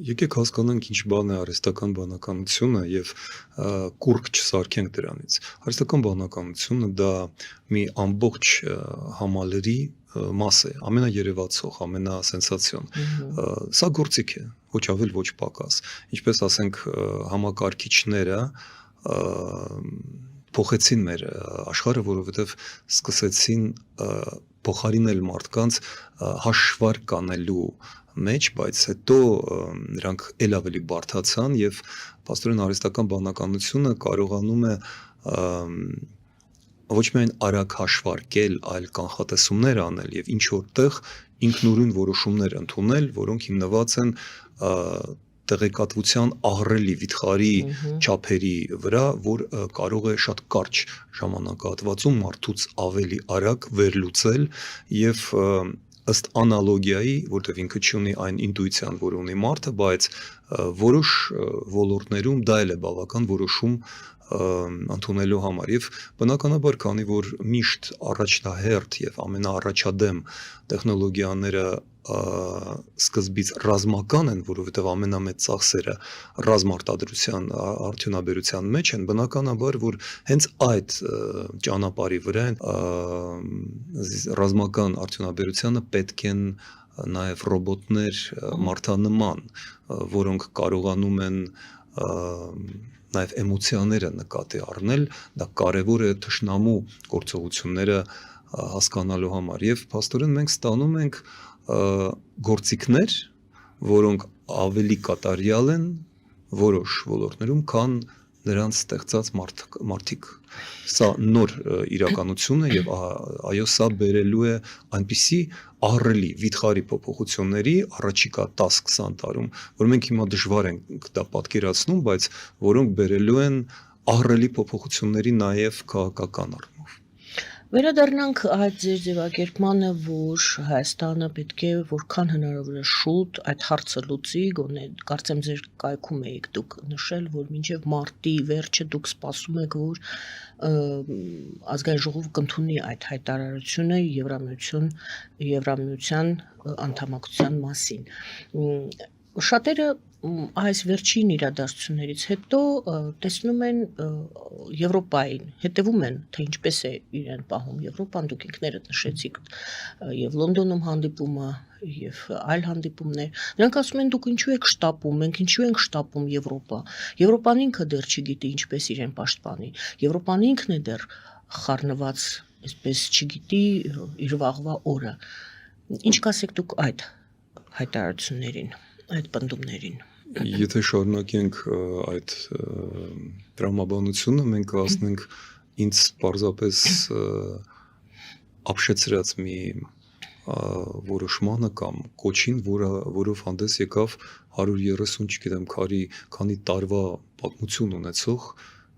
Եկեք հասկանանք ինչ բան է արհեստական բանականությունը եւ կուրկ չսարքենք դրանից։ Արհեստական բանականությունը դա մի ամբողջ համալրի մաս է, ամենաերևացող, ամենասենսացիոն։ Սա գործիք է, ոչ ավել, ոչ պակաս։ Ինչպես ասենք համակարգիչները փոխեցին մեր աշխարհը, որովհետև սկսեցին փոխարինել մարդկանց հաշվարկ կանելու մեջ, բայց հետո նրանք ել ավելի բարդացան եւ փաստորեն արհեստական բանականությունը կարողանում է ոչ միայն արագ հաշվարկել, այլ կանխատեսումներ անել եւ ինչ որտեղ ինքնուրույն որոշումներ ընդունել, որոնք հիմնված են տեղեկատվության ահռելի վիթխարի չափերի վրա, որ կարող է շատ կարճ ժամանակահատվածում մարդուց ավելի արագ վերլուծել եւ ըստ անալոգիայի, որտեղ ինքը չունի այն ինտուիցիան, որ ունի մարդը, բայց որոշ ոլորտներում դա էլ է բավական որոշում ընդունելու համար եւ բնականաբար քանի որ միշտ առաջնահերթ եւ ամենաառաջադեմ տեխնոլոգիաները սկզբից ռազմական են, որովհետև ամենամեծ ծախսերը ռազմարտադրության արդյունաբերության մեջ են, բնականաբար որ հենց այդ ճանապարհի վրա են ռազմական արդյունաբերությանը պետք են նաև ռոբոտներ մարդանման, որոնք կարողանում են նաև էմոցիաները նկատի առնել, դա կարևոր է թշնամու գործողությունները հասկանալու համար եւ փաստորեն մենք ստանում ենք գործիքներ, որոնք ավելի կատարյալ են որոշ ոլորտներում, քան նրանց ստեղծած մարդիկ։ Սա նոր իրականություն է եւ այո, սա բերելու է այնպիսի ահռելի վիթխարի փոփոխությունների առաջիկա 10-20 տարում, որ մենք հիմա դժվար ենք դա պատկերացնում, բայց որոնք բերելու են ահռելի փոփոխությունների նաեւ քաղաքական առումով։ Վերադառնանք այդ ձեր ձևակերպմանը, որ Հայաստանը պետք է որքան հնարավոր է շուտ այդ հարցը լուծի, գոնե կարծեմ ձեր կայքում եք դուք նշել, որ մինչև մարտի վերջը դուք սպասում եք, որ ազգային ժողովը կընդունի այդ հայտարարությունը Եվրամիության անդամակցության մասին։ Շատերը այս վերջին իրադարձություններից հետո տեսնում են Եվրոպային, հետևում են, թե ինչպես է իրեն պահում Եվրոպան, դուք ինքներդ նշեցիք եւ Լոնդոնում հանդիպումը եւ այլ հանդիպումներ։ Նրանք ասում են դուք ինչու եք շտապում, մենք ինչու ենք շտապում Եվրոպա։ Եվրոպան ինքը դեռ չգիտի ինչպես իրեն պաշտպանի։ Եվրոպան ինքն է դեռ խառնված, այսպես չգիտի իր վաղվա օրը։ Ինչ կասեք դուք այդ հայտարարություններին, այդ պնդումներին։ Եթե շարունակենք այդ տրամաբանությունը, մենք կհասնենք ինձ պարզապես ապշեցրած մի որոշմանը կամ կոչին, որով հանդես եկավ 130, չգիտեմ, քանի տարվա պատմություն ունեցող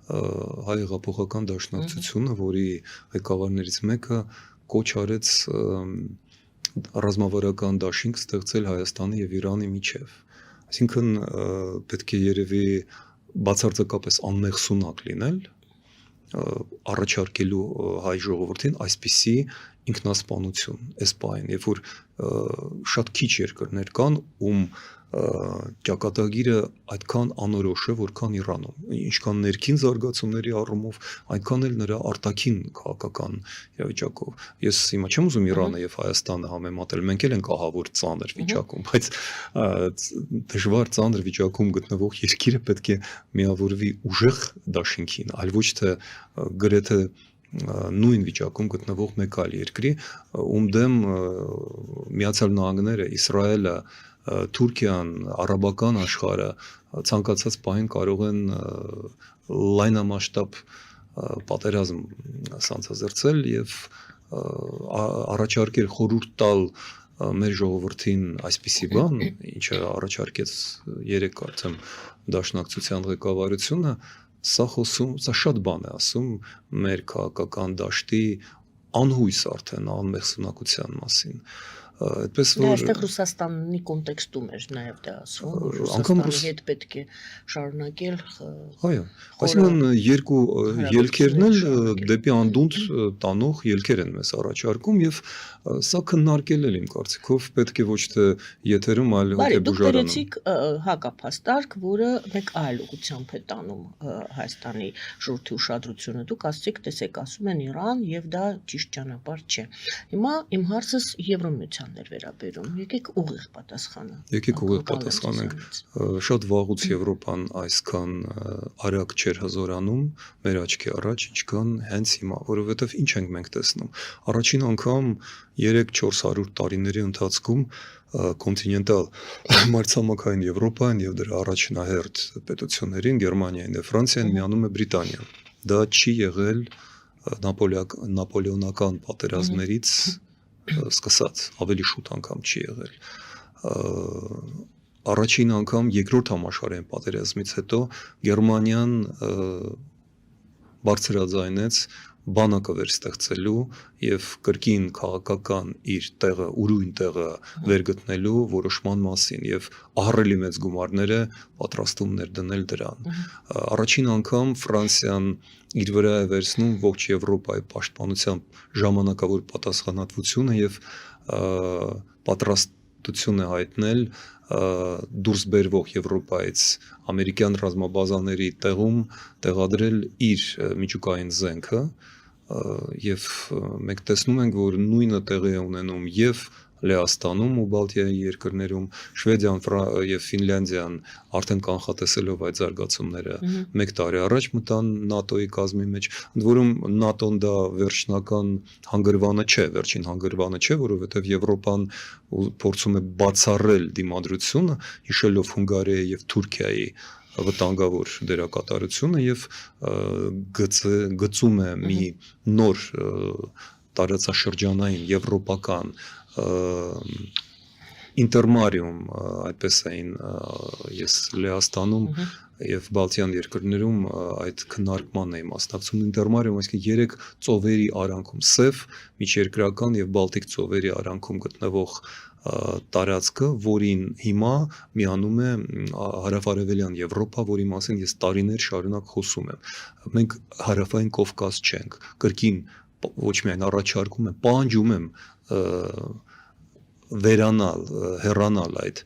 հայ հեղափոխական դաշնակցությունը, որի ղեկավարներից մեկը կոչ արեց ռազմավարական դաշինք ստեղծել Հայաստանի եւ Իրանի միջև։ Այսինքն պետք է երևի բացարձակապես անմեղսունակ լինել, առաջարկելու հայ ժողովրդին այսպիսի ինքնասպանություն, այս պահին, երբ որ շատ քիչ երկրներ կան, ում ճակատագիրը այդքան անորոշ է, որքան Իրանում, ինչքան ներքին զարգացումների առումով, այնքան էլ նրա արտաքին քաղաքական իրավիճակով։ Ես հիմա չեմ ուզում Իրանը եւ Հայաստանը համեմատել, մենք էլ ենք ահավոր ծանր վիճակում, բայց դժվար ծանր վիճակում գտնվող երկիրը պետք է միավորվի ուժեղ դաշինքին, այլ ոչ թե գրեթե նույն վիճակում գտնվող մեկ այլ երկրի, ում դեմ Միացյալ Նահանգները, Իսրայելը, Թուրքիան, արաբական աշխարհը ցանկացած պահին կարող են լայնամասշտաբ պատերազմ սանձազերծել եւ առաջարկել խորհուրդ տալ մեր ժողովրդին այսպիսի բան, ինչը առաջարկեց երեք արդեն դաշնակցության ղեկավարությունը, սա շատ բան է ասում մեր քաղաքական դաշտի անհույս արդեն անմեղսունակության մասին։ Այդպես Դա որ այստեղ Ռուսաստանի կոնտեքստում էր նաև դա ասվում, որ անգամ Ռուսաստանի հետ պետք է շարունակել այո, այսինքն երկու ելքերն էլ շարունակել։ դեպի անդունդ տանող ելքեր են մեզ առաջարկում եւ սա քննարկել էլ իմ կարծիքով պետք է ոչ թե եթերում, այլ Բարի, դուք հոգեբուժարանում։ դերեցիք հակափաստարկ, որը մեկ այլ ուղղությամբ է տանում Հայաստանի ժողովրդի ուշադրությունը։ Դուք ասացիք, տեսեք, ասում են Իրան եւ դա ճիշտ ճանապարհ չէ։ Հիմա իմ հարցս Եվրոմիությանն էր վերաբերում։ Եկեք ուղիղ պատասխանը։ Եկեք ուղիղ պատասխանենք։ Շատ վաղուց Եվրոպան այսքան արագ չէր հզորանում մեր աչքի առաջ, ինչքան հենց հիմա, որովհետև ինչ ենք մենք տեսնում։ Առաջին անգամ 3-400 տարիների ընթացքում կոնտինենտալ մայրցամաքային Եվրոպան եւ դրա առաջնահերթ պետություններին Գերմանիային եւ Ֆրանսիային միանում է Բրիտանիան։ Դա չի եղել նապոլեոնական պատերազմներից սկսած, ավելի շուտ անգամ չի եղել։ Առաջին անգամ երկրորդ համաշխարհային պատերազմից հետո Գերմանիան բարձրաձայնեց բանակը վերստեղծելու եւ կրկին քաղաքական իր տեղը, ուրույն տեղը վերգտնելու որոշման մասին եւ ահռելի մեծ գումարները պատրաստումներ դնել դրան։ Առաջին անգամ Ֆրանսիան իր վրա է վերցնում ողջ Եվրոպայի պաշտպանությամբ ժամանակավոր պատասխանատվությունը եւ պատրաստություն է հայտնել դուրս բերվող Եվրոպայից ամերիկյան ռազմաբազաների տեղում տեղադրել իր միջուկային զենքը եւ մենք տեսնում ենք, որ նույնը տեղի է ունենում եւ Լեհաստանում ու Բալտիայի երկրներում, Շվեդիան եւ Ֆինլանդիան արդեն կանխատեսելով այդ զարգացումները 1 տարի առաջ մտան ՆԱՏՕ-ի կազմի մեջ, ընդ որում ՆԱՏՕ-ն դա վերջնական հանգրվանը չէ, վերջին հանգրվանը չէ, որովհետեւ Եվրոպան փորձում է բացառել դիմադրությունը, հիշելով Հունգարիայի եւ Թուրքիայի վտանգավոր դերակատարությունը եւ գծում է մի նոր տարածաշրջանային եվրոպական ինտերմարիում, այդպես էին ես Լեհաստանում եւ Բալտյան երկրներում այդ քննարկմանն էի մասնակցում ինտերմարիում, այսինքն 3 ծովերի արանքում սև, միջերկրական եւ Բալտիկ ծովերի արանքում գտնվող տարածքը, որին հիմա միանում է հարավարևելյան Եվրոպա, որի մասին ես տարիներ շարունակ խոսում եմ։ Մենք հարավային Կովկաս չենք, կրկին ոչ միայն առաջարկում եմ, պահանջում եմ վերանալ, հեռանալ այդ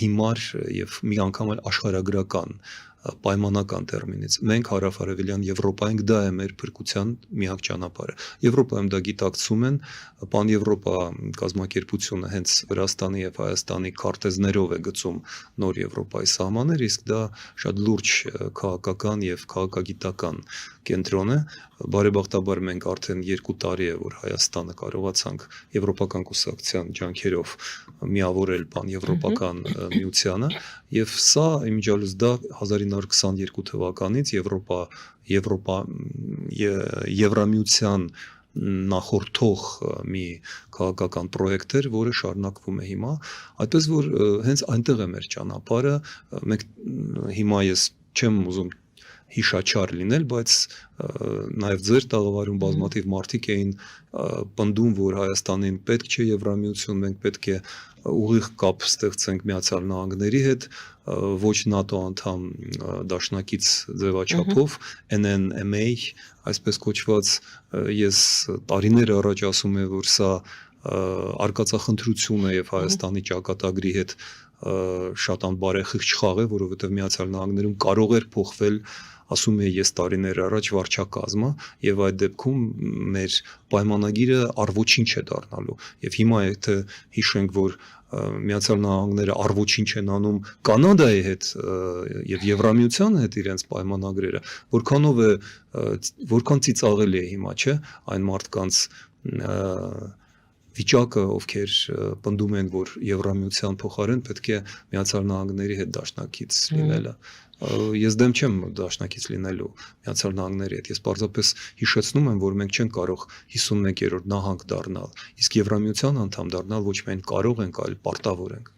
հիմար եւ մի անգամ էլ աշխարհագրական պայմանական տերմինից։ Մենք հարավարևելյան Եվրոպայինք, դա է մեր փրկության միակ ճանապարհը։ Եվրոպայում դա գիտակցում են, Պանեվրոպա կազմակերպությունը հենց Վրաստանի եւ Հայաստանի քարտեզներով է գծում նոր Եվրոպայի սահմաններ, իսկ դա շատ լուրջ քաղաքական եւ քաղաքագիտական կենտրոն է։ Բարեբախտաբար մենք արդեն 2 տարի է, որ Հայաստանը կարողացանք եվրոպական կուսակցության ջանքերով միավորել պանեվրոպական միությանը եւ սա իմիջիալս դա 1922 թվականից Եվրամիության նախորդող մի քաղաքական պրոյեկտ էր, որը շարունակվում է հիմա, այդպես որ հենց այնտեղ է մեր ճանապարհը, մենք հիմա ես չեմ ուզում հիշաչար լինել, բայց նաև ձեր տաղավարում բազմաթիվ մարդիկ էին պնդում, որ Հայաստանին պետք չէ Եվրամիություն, մենք պետք է ուղիղ կապ ստեղծենք Միացյալ Նահանգների հետ, ոչ ՆԱՏՕ անդամ դաշնակից ձևաչափով, NNMA, այսպես կոչված, ես տարիներ առաջ ասում եմ, որ սա արկածախնդրություն է եւ Հայաստանի ճակատագրի հետ շատ անբարեխիղճ խաղ է, որովհետեւ Միացյալ Նահանգներում կարող էր փոխվել, ասում եմ ես տարիներ առաջ վարչակազմը եւ այդ դեպքում մեր պայմանագիրը առ-ոչինչ է դառնալու եւ հիմա եթե հիշենք որ Միացյալ Նահանգները առ-ոչինչ են անում Կանադայի հետ եւ Եվրամիության հետ իրենց պայմանագրերը որքան ծիծաղելի է հիմա չէ այն մարդկանց վիճակը ովքեր պնդում են որ Եվրամիության փոխարեն պետք է Միացյալ Նահանգների հետ դաշնակից լինելը ես դեմ չեմ դաշնակից լինելու Միացյալ Նահանգների հետ ես պարզապես հիշեցնում եմ որ մենք չենք կարող 51-րդ նահանգ դառնալ իսկ Եվրամիության անդամ դառնալ ոչ միայն կարող ենք այլ պարտավոր ենք